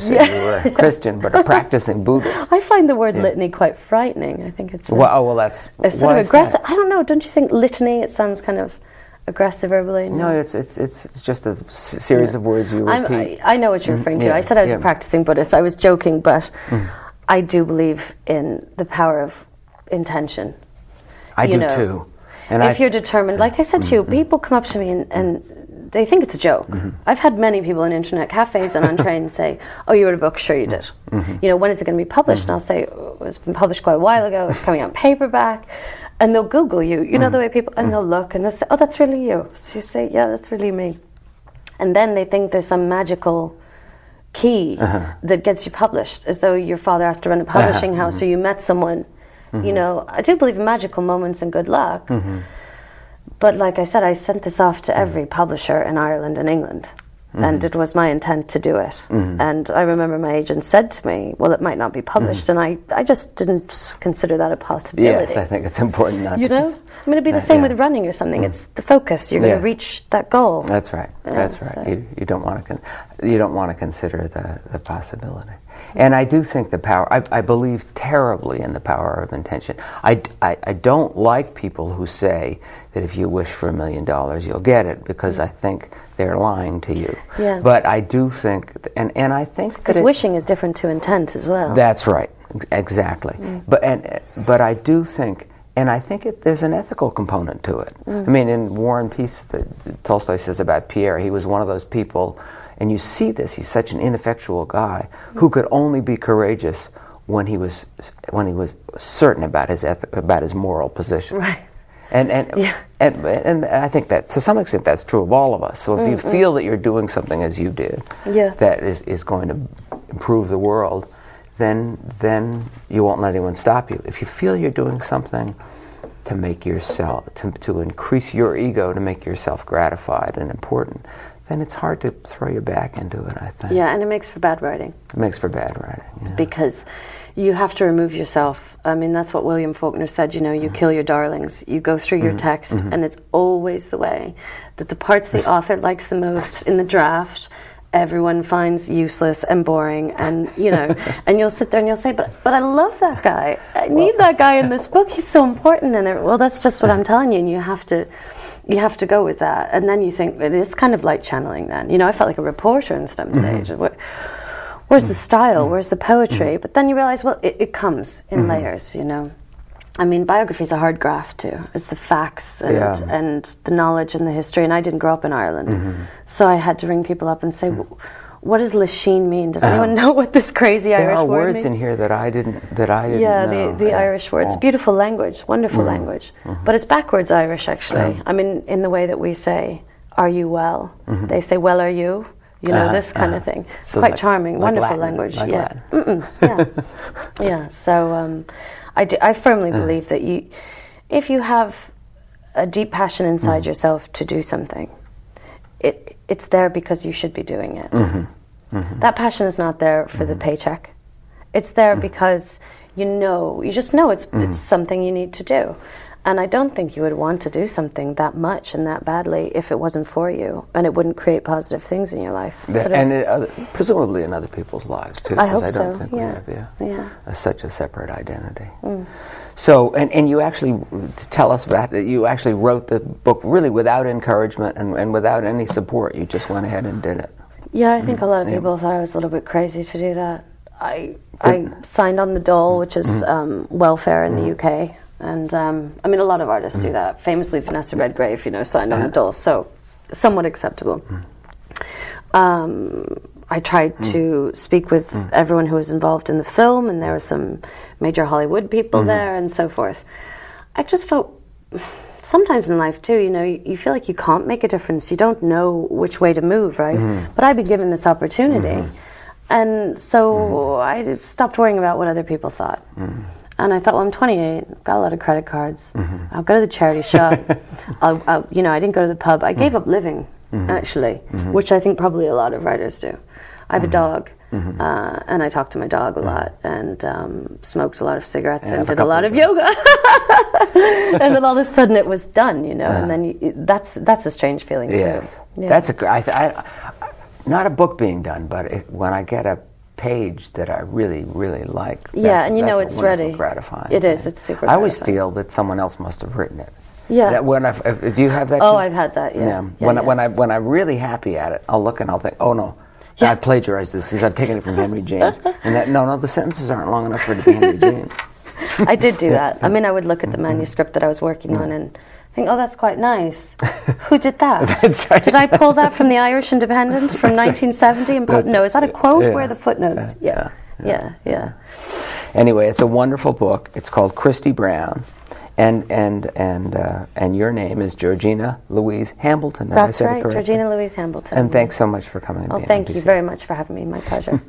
You said you were a Christian, but a practicing Buddhist. I find the word litany quite frightening. I think it's that's sort of aggressive. I don't know. Don't you think litany? It sounds kind of aggressive verbally. No, it's just a series of words you repeat. I know what you're referring to. I said I was a practicing Buddhist. I was joking, but I do believe in the power of intention. I do too. And if you're determined, like I said to you, people come up to me and they think it's a joke. I've had many people in internet cafes and on trains say, "Oh, you wrote a book? Sure you did. When is it going to be published?" And I'll say, "Oh, it's been published quite a while ago. It's coming out in paperback." And they'll Google you. You know the way people, and they'll look and they'll say, "Oh, that's really you." So you say, "Yeah, that's really me." And then they think there's some magical key that gets you published, as though your father has to run a publishing house or you met someone. I do believe in magical moments and good luck. But like I said, I sent this off to every publisher in Ireland and England. And it was my intent to do it. And I remember my agent said to me, well, it might not be published. And I just didn't consider that a possibility. Yes, I think it's important not to. I mean, it'd be the same with running or something. It's the focus. You're going to reach that goal. That's right. That's right. So. You don't want to consider the possibility. And I do think the power, I believe terribly in the power of intention. I don't like people who say that if you wish for $1 million, you'll get it, because I think they're lying to you. Yeah. But I do think, and I think... Because wishing is different to intent as well. That's right, exactly. But I do think, and I think there's an ethical component to it. I mean, in War and Peace, Tolstoy says about Pierre, he was one of those people, and you see this, he's such an ineffectual guy who could only be courageous when he was certain about his moral position. Right. And I think that to some extent that's true of all of us. So if you feel that you're doing something as you did that is going to improve the world, then you won't let anyone stop you. If you feel you're doing something to make yourself to increase your ego, to make yourself gratified and important, then it's hard to throw your back into it, I think. Yeah, and it makes for bad writing. It makes for bad writing, yeah. Because you have to remove yourself. I mean, that's what William Faulkner said, you kill your darlings. You go through your text, and it's always the way that the parts the author likes the most in the draft, everyone finds useless and boring, and, and you'll sit there and you'll say, but I love that guy. I need that guy in this book. He's so important in it. Well, that's just what I'm telling you, and you have to go with that. And then you think, it is kind of like channeling then. I felt like a reporter in some stage. Where's the style? Where's the poetry? But then you realize, well, it comes in layers, I mean, biography is a hard graft too. It's the facts and the knowledge and the history. And I didn't grow up in Ireland. So I had to ring people up and say, what does Lachine mean? Does anyone know what this crazy Irish word means? There are words in here that I didn't know. Yeah, the Irish words. Beautiful language, wonderful language. But it's backwards Irish, actually. I mean, in the way that we say, are you well? They say, well, are you? This kind of thing. It's so quite charming, wonderful Latin, language. Like Yeah. So I firmly believe that if you have a deep passion inside yourself to do something, it's there because you should be doing it. That passion is not there for the paycheck. It's there because you just know it's something you need to do. And I don't think you would want to do something that much and that badly if it wasn't for you, and it wouldn't create positive things in your life. Presumably in other people's lives too. I hope I don't so. think we have such a separate identity. So, and you actually, to tell us about it, you actually wrote the book really without encouragement and without any support. You just went ahead and did it. Yeah, I think a lot of people thought I was a little bit crazy to do that. I signed on the dole, which is welfare in the UK. And, I mean, a lot of artists do that. Famously, Vanessa Redgrave, signed on the dole. So, somewhat acceptable. I tried to speak with everyone who was involved in the film, and there were some major Hollywood people there and so forth. I just felt, sometimes in life too, you feel like you can't make a difference. You don't know which way to move, right? But I've been given this opportunity. And so I stopped worrying about what other people thought. And I thought, well, I'm 28, I've got a lot of credit cards. I'll go to the charity shop. I didn't go to the pub. I gave up living, actually, which I think probably a lot of writers do. I have a dog, and I talked to my dog a lot, and smoked a lot of cigarettes, and did a lot of yoga. And then all of a sudden it was done, and then that's a strange feeling too. Yes. Yeah. That's not a book being done, but when I get a page that I really, really like. Yeah, and it's ready. Gratifying. It is. It's super. I always gratifying. feel that someone else must have written it. Yeah. Do you have that? Oh, I've had that. Yeah. When I'm really happy at it, I'll look and I'll think, oh no. Yeah. I plagiarized this. I've taken it from Henry James. And the sentences aren't long enough for it to be Henry James. I did do that. I mean, I would look at the manuscript that I was working on and think, oh, that's quite nice. Who did that? That's right. Did I pull that from the Irish Independence from 1970? No, is that a quote? Yeah. Where are the footnotes? Yeah. Anyway, it's a wonderful book. It's called Christy Brown. And your name is Georgina Louise Hambleton. That's right, Georgina Louise Hambleton. And thanks so much for coming. Oh, thank you very much for having me. My pleasure.